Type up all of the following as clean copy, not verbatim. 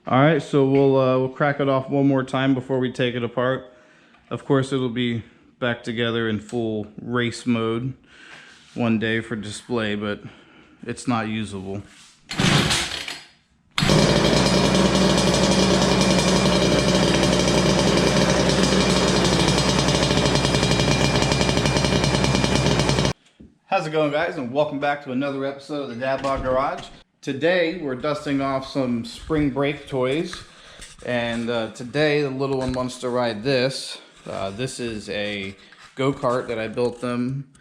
All right, so we'll crack it off one more time before we take it apart. Of course, it'll be back together in full race mode one day for display, but it's not usable. How's it going, guys, and welcome back to another episode of the Dad Bod Garage. Today we're dusting off some spring brake toys, and today the little one wants to ride this. This is a go-kart that I built them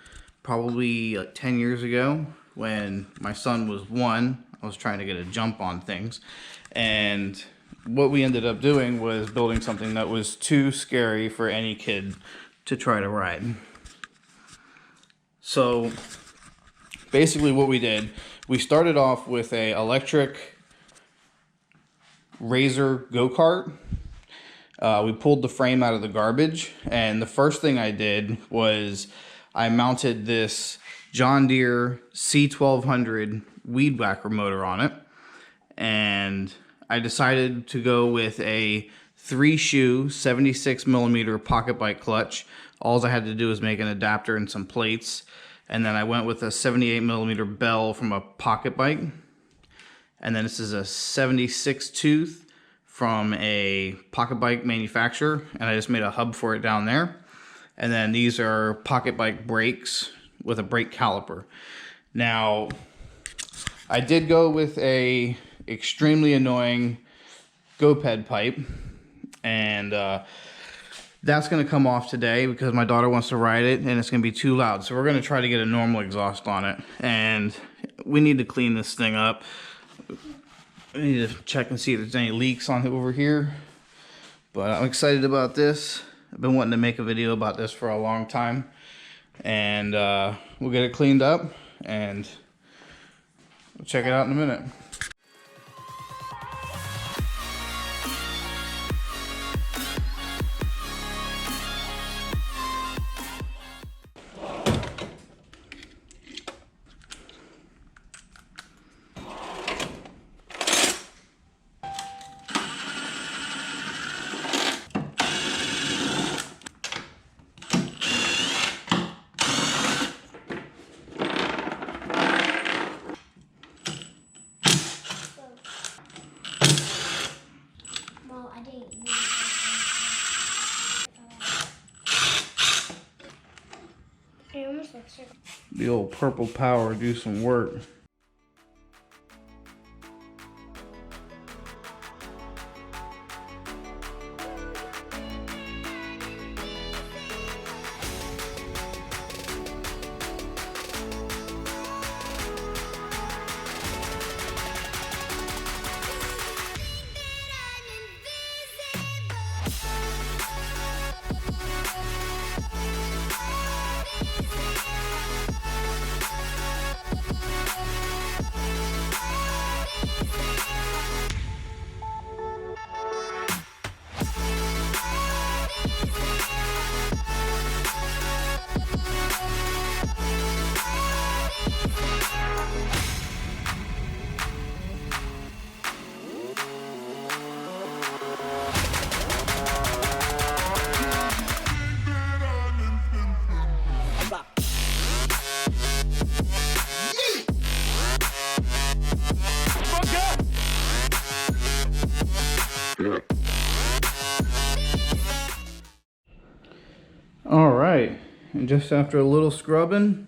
probably like 10 years ago when my son was 1. I was trying to get a jump on things, and what we ended up doing was building something that was too scary for any kid to try to ride. So basically what we did, we started off with a electric Razor GoKart. We pulled the frame out of the garbage, and the first thing I did was I mounted this John Deere C1200 weed whacker motor on it, and I decided to go with a 3-shoe 76mm pocket bike clutch. All I had to do was make an adapter and some plates, and then I went with a 78mm bell from a pocket bike, and then this is a 76 tooth from a pocket bike manufacturer, and I just made a hub for it down there. And then these are pocket bike brakes with a brake caliper. Now, I did go with a extremely annoying GoPed pipe, and that's going to come off today because my daughter wants to ride it and it's going to be too loud. So we're going to try to get a normal exhaust on it, and we need to clean this thing up. I need to check and see if there's any leaks on it over here, but I'm excited about this. I've been wanting to make a video about this for a long time, and we'll get it cleaned up and we'll check it out in a minute. The old purple power do some work. All right, and just after a little scrubbing,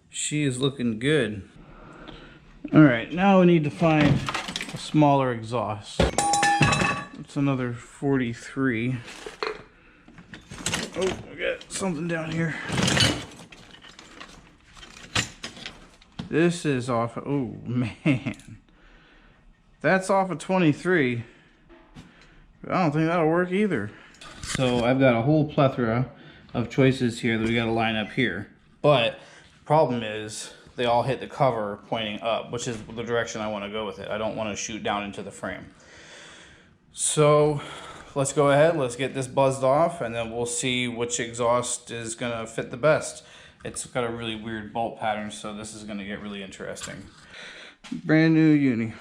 she is looking good. All right, now we need to find a smaller exhaust. It's another 43. Oh, I got something down here. This is off. Oh man, that's off of 23. I don't think that'll work either. So I've got a whole plethora of choices here that we got to line up here, but the problem is they all hit the cover pointing up, which is the direction I want to go with it. I don't want to shoot down into the frame. So let's go ahead, let's get this buzzed off, and then we'll see which exhaust is going to fit the best. It's got a really weird bolt pattern, so this is going to get really interesting. Brand new uni.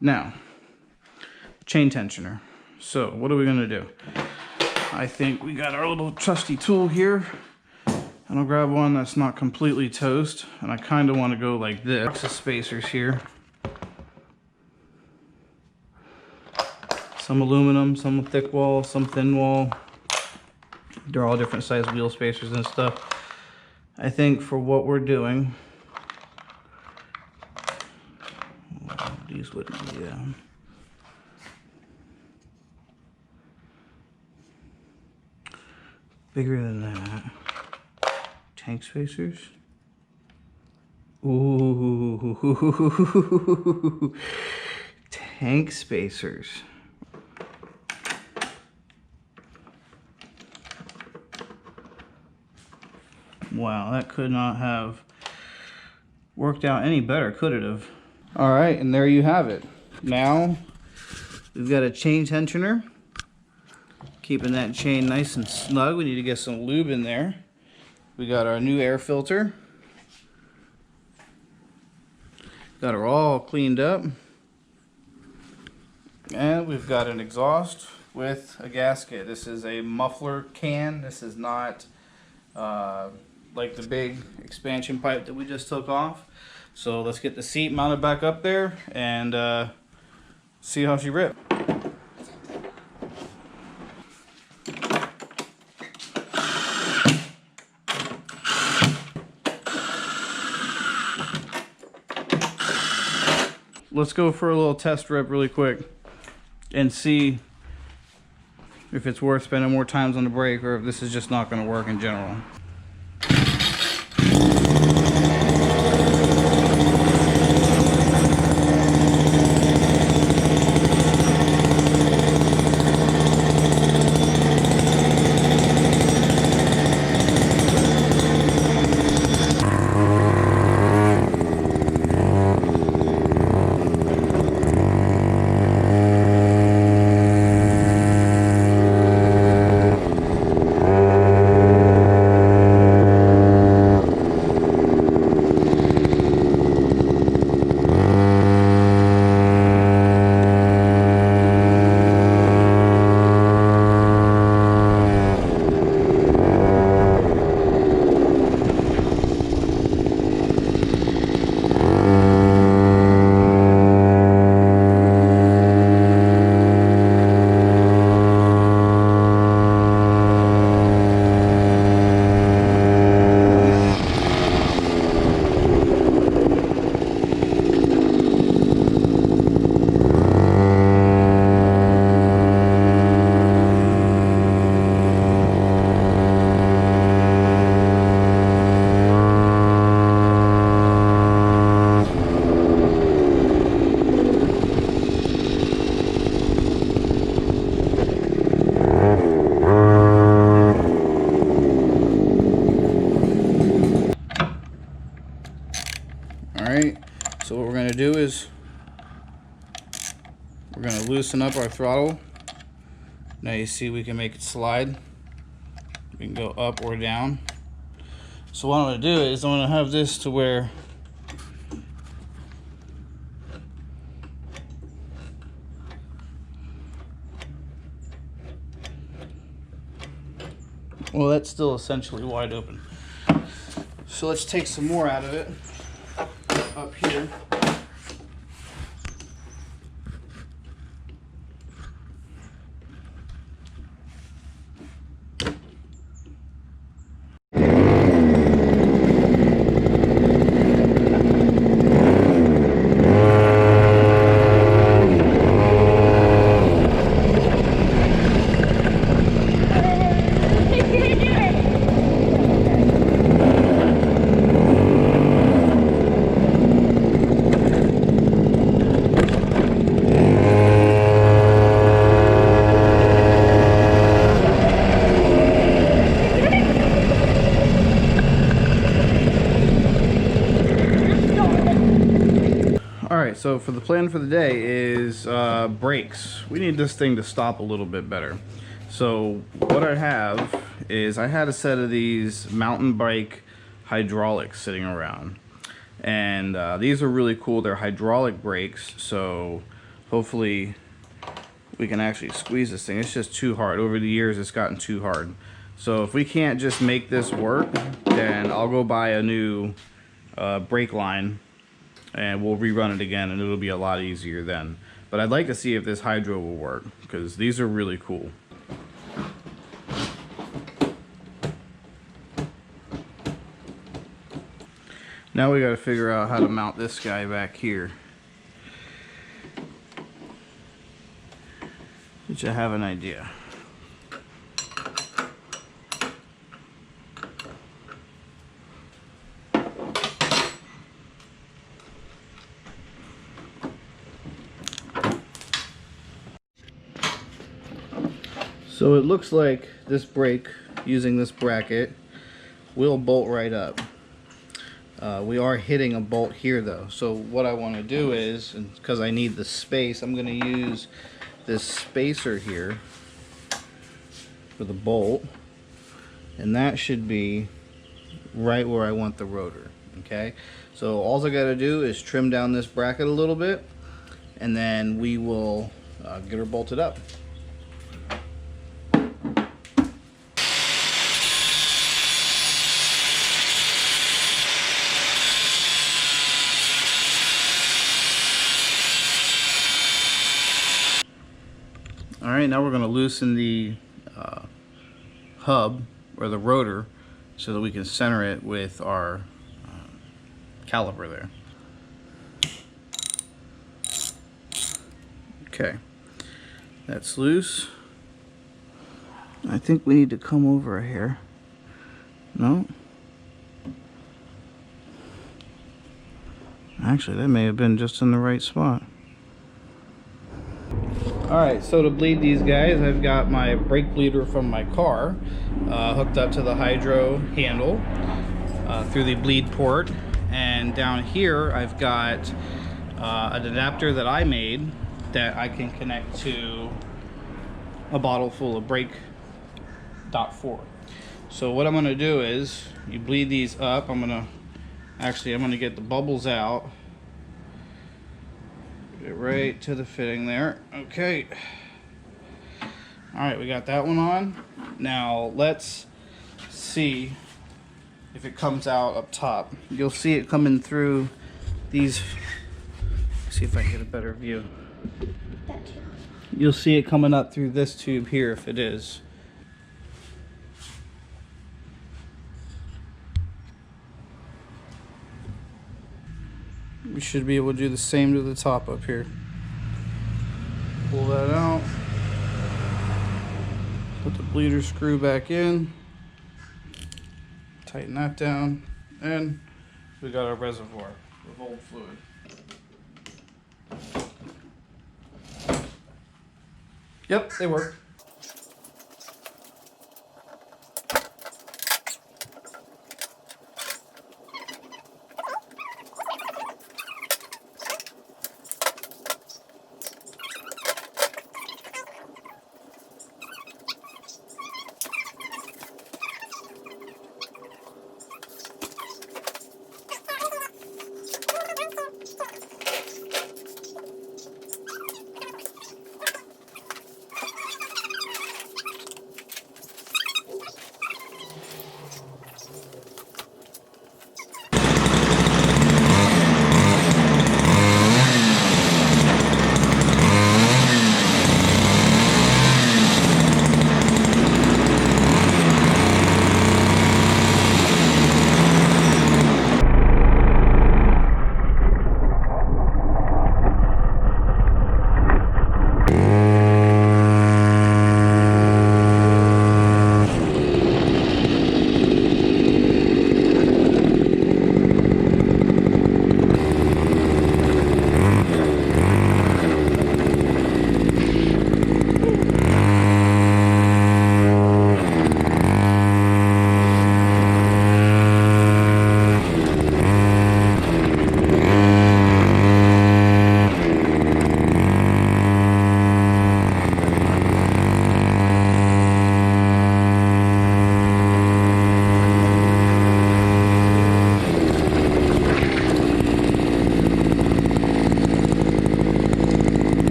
Now, chain tensioner. So what are we gonna do? I think we got our little trusty tool here. And I'll grab one that's not completely toast. And I kind of want to go like this. Box of spacers here. Some aluminum, some thick wall, some thin wall. They're all different size wheel spacers and stuff. I think for what we're doing, these wouldn't be, bigger than that. Tank spacers. Ooh, tank spacers. Wow, that could not have worked out any better, could it have? All right, and there you have it. Now we've got a chain tensioner, keeping that chain nice and snug. We need to get some lube in there. We got our new air filter. Got her all cleaned up. And we've got an exhaust with a gasket. This is a muffler can. This is not like the big expansion pipe that we just took off. So let's get the seat mounted back up there and see how she ripped. Let's go for a little test rip really quick and see if it's worth spending more times on the brake or if this is just not going to work in general. So what we're going to do is we're going to loosen up our throttle. Now you see we can make it slide. We can go up or down. So what I'm going to do is I'm going to have this to where well, that's still essentially wide open. So let's take some more out of it up here. Alright, so for the plan for the day is brakes. We need this thing to stop a little bit better. So what I have is I had a set of these mountain bike hydraulics sitting around. And these are really cool. They're hydraulic brakes. So hopefully we can actually squeeze this thing. It's just too hard. Over the years, it's gotten too hard. So if we can't just make this work, then I'll go buy a new brake line and we'll rerun it again, and it'll be a lot easier then. But I'd like to see if this hydro will work, because these are really cool. Now we got to figure out how to mount this guy back here, which I have an idea. So it looks like this brake, using this bracket, will bolt right up. We are hitting a bolt here though. So what I want to do is, because I need the space, I'm going to use this spacer here for the bolt. And that should be right where I want the rotor. Okay, so all I got to do is trim down this bracket a little bit, and then we will get her bolted up. Alright, now we're going to loosen the hub, or the rotor, so that we can center it with our caliper there. Okay, that's loose. I think we need to come over here. No? Actually, that may have been just in the right spot. Alright, so to bleed these guys, I've got my brake bleeder from my car hooked up to the hydro handle through the bleed port, and down here I've got an adapter that I made that I can connect to a bottle full of brake .4. So what I'm going to do is, you bleed these up. I'm going to get the bubbles out. Get right to the fitting there. Okay. Alright, we got that one on. Now let's see if it comes out up top. You'll see it coming through these. See if I can get a better view. You'll see it coming up through this tube here if it is. We should be able to do the same to the top up here. Pull that out. Put the bleeder screw back in. Tighten that down. And we got our reservoir with old fluid. Yep, they work.